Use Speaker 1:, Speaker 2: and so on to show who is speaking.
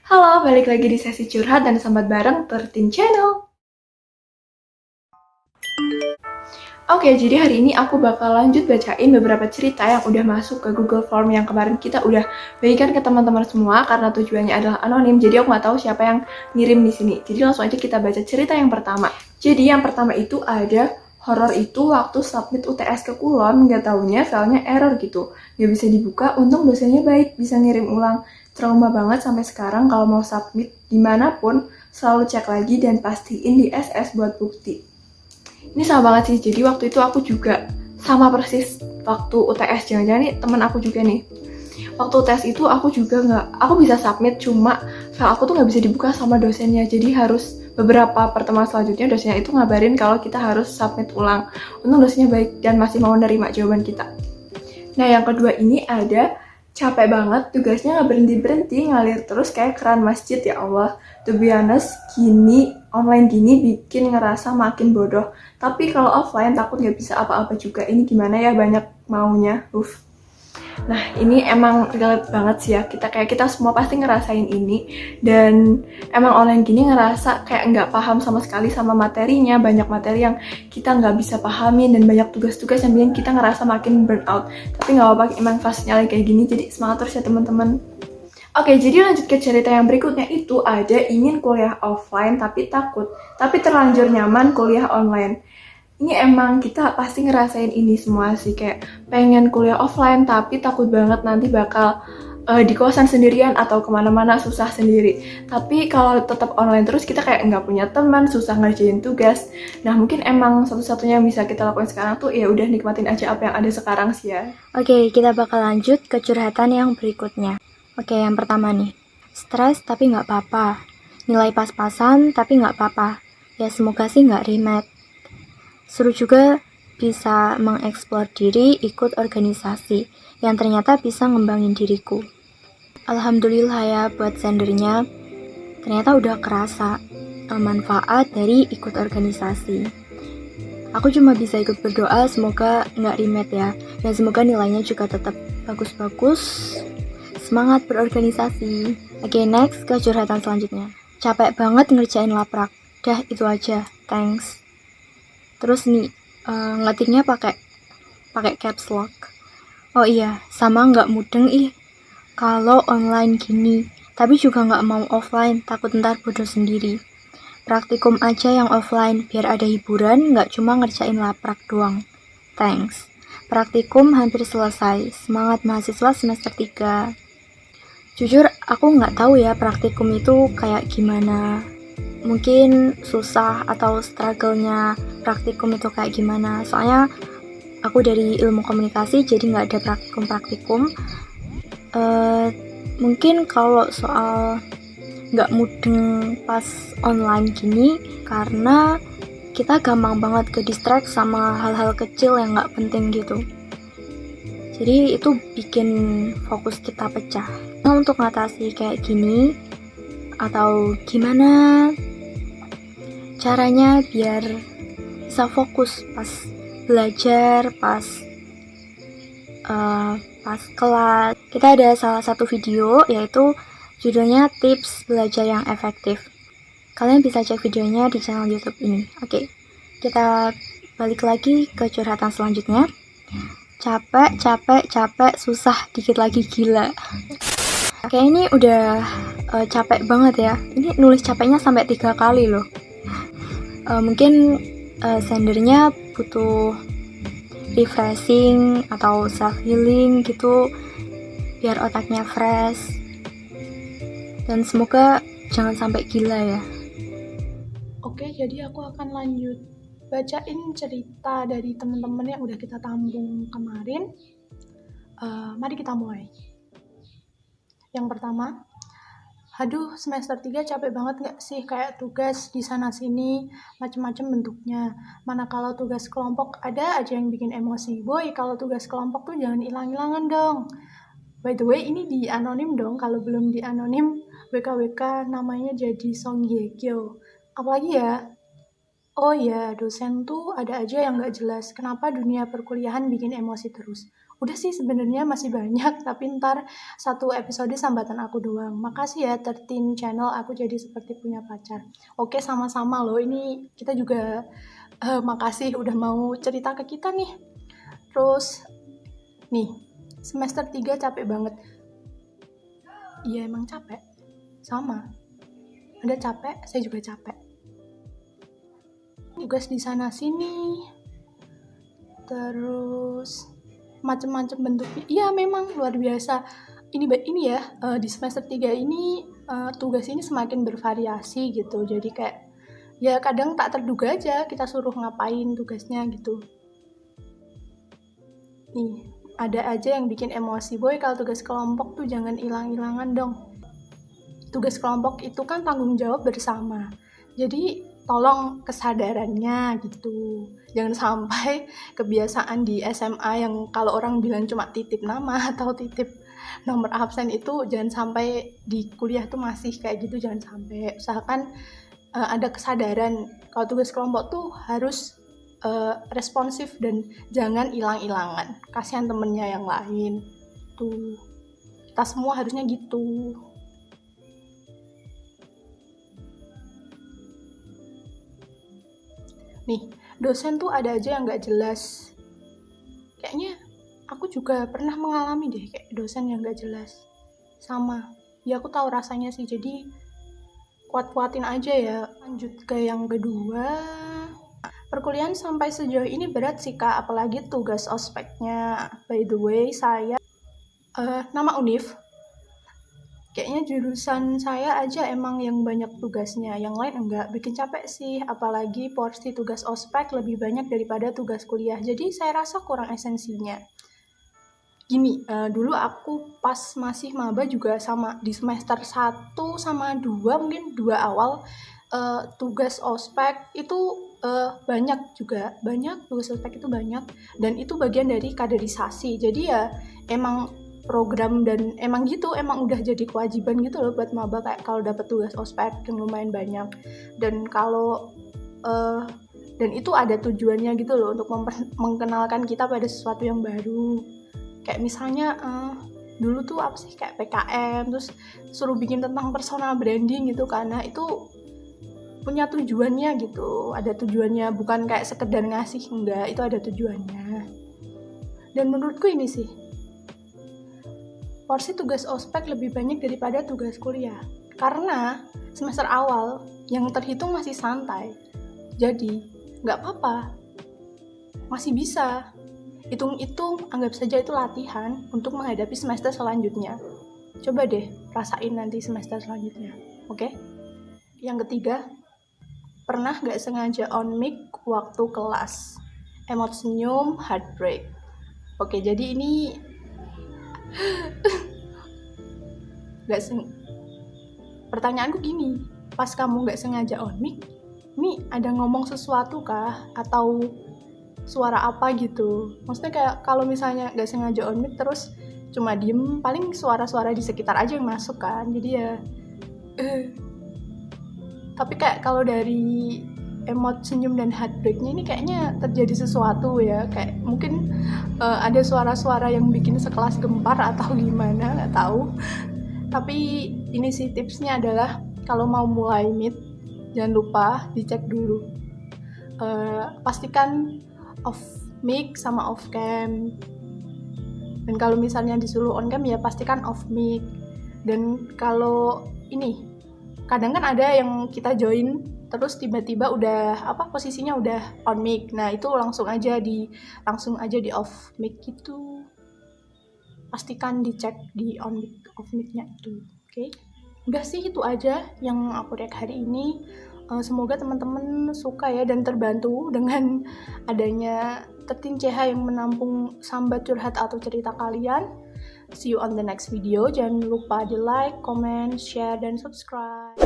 Speaker 1: Halo, balik lagi di sesi curhat dan sambat bareng 13 Channel. Oke, jadi hari ini aku bakal lanjut bacain beberapa cerita yang udah masuk ke Google Form yang kemarin kita udah bagikan ke teman-teman semua karena tujuannya adalah anonim. Jadi aku nggak tahu siapa yang ngirim di sini. Jadi langsung aja kita baca cerita yang pertama. Jadi yang pertama itu ada horor itu waktu submit UTS ke Kulon, nggak taunya filenya error gitu. Nggak bisa dibuka, untung dosennya baik, bisa ngirim ulang. Trauma banget sampai sekarang kalau mau submit dimanapun, selalu cek lagi dan pastiin di SS buat bukti. Ini sama banget sih, jadi waktu itu aku juga sama persis waktu UTS, jangan-jangan nih temen aku juga nih. Waktu UTS itu aku juga aku bisa submit, cuma file aku tuh nggak bisa dibuka sama dosennya, jadi harus beberapa pertemuan selanjutnya dosennya itu ngabarin kalau kita harus submit ulang. Untung dosennya baik dan masih mau nerima jawaban kita. Nah, yang kedua ini ada capek banget, tugasnya nggak berhenti-berhenti, ngalir terus kayak keran masjid, ya Allah. To be honest, online gini bikin ngerasa makin bodoh. Tapi kalau offline takut nggak bisa apa-apa juga. Ini gimana ya, banyak maunya. Nah, ini emang relate banget sih ya. Kita semua pasti ngerasain ini. Dan emang online gini ngerasa kayak nggak paham sama sekali sama materinya. Banyak materi yang kita nggak bisa pahamin dan banyak tugas-tugas yang bikin kita ngerasa makin burn out. Tapi nggak apa-apa, emang fasenya lagi kayak gini. Jadi semangat terus ya teman-teman. Oke, jadi lanjut ke cerita yang berikutnya itu ada ingin kuliah offline tapi takut, tapi terlanjur nyaman kuliah online. Ini emang kita pasti ngerasain ini semua sih, kayak pengen kuliah offline tapi takut banget nanti bakal di kosan sendirian atau kemana-mana susah sendiri. Tapi kalau tetap online terus kita kayak nggak punya teman, susah ngerjain tugas. Nah mungkin emang satu-satunya yang bisa kita lakukan sekarang tuh ya udah nikmatin aja apa yang ada sekarang sih ya.
Speaker 2: Oke, kita bakal lanjut ke curhatan yang berikutnya. Oke, yang pertama nih. Stres tapi nggak apa-apa. Nilai pas-pasan tapi nggak apa-apa. Ya semoga sih nggak remet. Seru juga bisa mengeksplor diri ikut organisasi yang ternyata bisa ngembangin diriku. Alhamdulillah ya buat sendernya. Ternyata udah kerasa manfaat dari ikut organisasi. Aku cuma bisa ikut berdoa semoga nggak remet ya. Dan semoga nilainya juga tetap bagus-bagus. Semangat berorganisasi. Oke, next ke curhatan selanjutnya. Capek banget ngerjain laprak. Dah itu aja. Thanks. Terus nih, ngetiknya pakai caps lock. Oh iya, sama nggak mudeng kalau online gini. Tapi juga nggak mau offline, takut ntar bodoh sendiri. Praktikum aja yang offline, biar ada hiburan, nggak cuma ngerjain laprak doang. Thanks. Praktikum hampir selesai. Semangat mahasiswa semester 3. Jujur, aku nggak tahu ya praktikum itu kayak gimana. Mungkin susah atau struggle-nya praktikum itu kayak gimana. Soalnya aku dari ilmu komunikasi, jadi nggak ada praktikum-praktikum. Mungkin kalau soal nggak mudeng pas online gini, karena kita gampang banget ke distract sama hal-hal kecil yang nggak penting gitu. Jadi itu bikin fokus kita pecah. Nah, untuk ngatasi kayak gini, atau gimana caranya biar bisa fokus pas belajar, pas kelas. Kita ada salah satu video, yaitu judulnya Tips Belajar yang Efektif. Kalian bisa cek videonya di channel YouTube ini. Oke, kita balik lagi ke curhatan selanjutnya. Capek, susah, dikit lagi gila. Kayak ini udah capek banget ya. Ini nulis capeknya sampai 3 kali loh. Mungkin sendernya butuh refreshing atau self healing gitu, biar otaknya fresh. Dan semoga jangan sampai gila ya.
Speaker 1: Oke, jadi aku akan lanjut bacain cerita dari teman-teman yang udah kita tampung kemarin. Mari kita mulai. Yang pertama, aduh semester 3 capek banget gak sih, kayak tugas di sana sini macem-macem bentuknya. Mana kalau tugas kelompok ada aja yang bikin emosi. Boy, kalau tugas kelompok tuh jangan hilang-hilangan dong. By the way, ini di anonim dong. Kalau belum di anonim, WKWK namanya jadi Song Hye Kyo. Apalagi ya? Oh ya, dosen tuh ada aja yang gak jelas. Kenapa dunia perkuliahan bikin emosi terus?
Speaker 3: Udah sih sebenarnya masih banyak, tapi ntar satu episode sambatan aku doang. Makasih ya 13 channel, aku jadi seperti punya pacar. Oke, sama-sama loh. Ini kita juga makasih udah mau cerita ke kita nih. Terus nih, semester 3 capek banget. Iya emang capek. Sama. Anda capek, saya juga capek. Tugas di sana sini. Terus macam-macam bentuknya. Iya memang luar biasa. Ini ya di semester 3 ini tugas ini semakin bervariasi gitu. Jadi kayak ya kadang tak terduga aja kita suruh ngapain tugasnya gitu. Nih, ada aja yang bikin emosi. Boy, kalau tugas kelompok tuh jangan hilang-hilangan dong. Tugas kelompok itu kan tanggung jawab bersama. Jadi tolong kesadarannya gitu. Jangan sampai kebiasaan di SMA yang kalau orang bilang cuma titip nama atau titip nomor absen itu jangan sampai di kuliah tuh masih kayak gitu, jangan sampai. Usahakan ada kesadaran kalau tugas kelompok tuh harus responsif dan jangan hilang-hilangan. Kasihan temennya yang lain. Tuh. Kita semua harusnya gitu. Nih, dosen tuh ada aja yang nggak jelas. Kayaknya aku juga pernah mengalami deh kayak dosen yang nggak jelas. Sama. Ya aku tahu rasanya sih, jadi kuat-kuatin aja ya. Lanjut ke yang kedua. Perkuliahan sampai sejauh ini berat sih Kak, apalagi tugas ospeknya. By the way, saya nama univ. Kayaknya jurusan saya aja emang yang banyak tugasnya, yang lain enggak. Bikin capek sih, apalagi porsi tugas ospek lebih banyak daripada tugas kuliah. Jadi saya rasa kurang esensinya. Gini, dulu aku pas masih maba juga sama, di semester 1 sama 2, mungkin 2 awal, tugas ospek itu banyak juga. Banyak, tugas ospek itu banyak. Dan itu bagian dari kaderisasi. Jadi ya emang program dan emang gitu, emang udah jadi kewajiban gitu loh buat maba kayak kalau dapat tugas ospek yang lumayan banyak. Dan kalau dan itu ada tujuannya gitu loh untuk mengenalkan kita pada sesuatu yang baru. Kayak misalnya dulu tuh apa sih kayak PKM terus suruh bikin tentang personal branding gitu karena itu punya tujuannya gitu. Ada tujuannya, bukan kayak sekedar ngasih, enggak, itu ada tujuannya. Dan menurutku ini sih porsi tugas ospek lebih banyak daripada tugas kuliah. Karena semester awal yang terhitung masih santai. Jadi, nggak apa-apa. Masih bisa. Hitung-hitung, anggap saja itu latihan untuk menghadapi semester selanjutnya. Coba deh, rasain nanti semester selanjutnya. Oke? Yang ketiga, pernah nggak sengaja on mic waktu kelas? Emot senyum, heartbreak. Oke, jadi ini pertanyaanku gini, pas kamu nggak sengaja on mic, ini ada ngomong sesuatu kah atau suara apa gitu? Maksudnya kayak kalau misalnya nggak sengaja on mic terus cuma diem, paling suara-suara di sekitar aja yang masuk kan, jadi ya tapi kayak kalau dari emot senyum dan heartbreaknya ini kayaknya terjadi sesuatu ya, kayak mungkin ada suara-suara yang bikin sekelas gempar atau gimana, nggak tahu. Tapi ini sih tipsnya adalah kalau mau mulai meet jangan lupa dicek dulu, pastikan off mic sama off cam, dan kalau misalnya disuruh on cam ya pastikan off mic. Dan kalau ini kadang kan ada yang kita join terus tiba-tiba udah posisinya udah on mic. Nah, itu langsung aja di off mic gitu. Pastikan dicek di on mic, off mic-nya itu. Oke. Udah sih itu aja yang aku react hari ini. Semoga teman-teman suka ya dan terbantu dengan adanya 13 CH yang menampung sambat curhat atau cerita kalian. See you on the next video. Jangan lupa di like, comment, share, dan subscribe.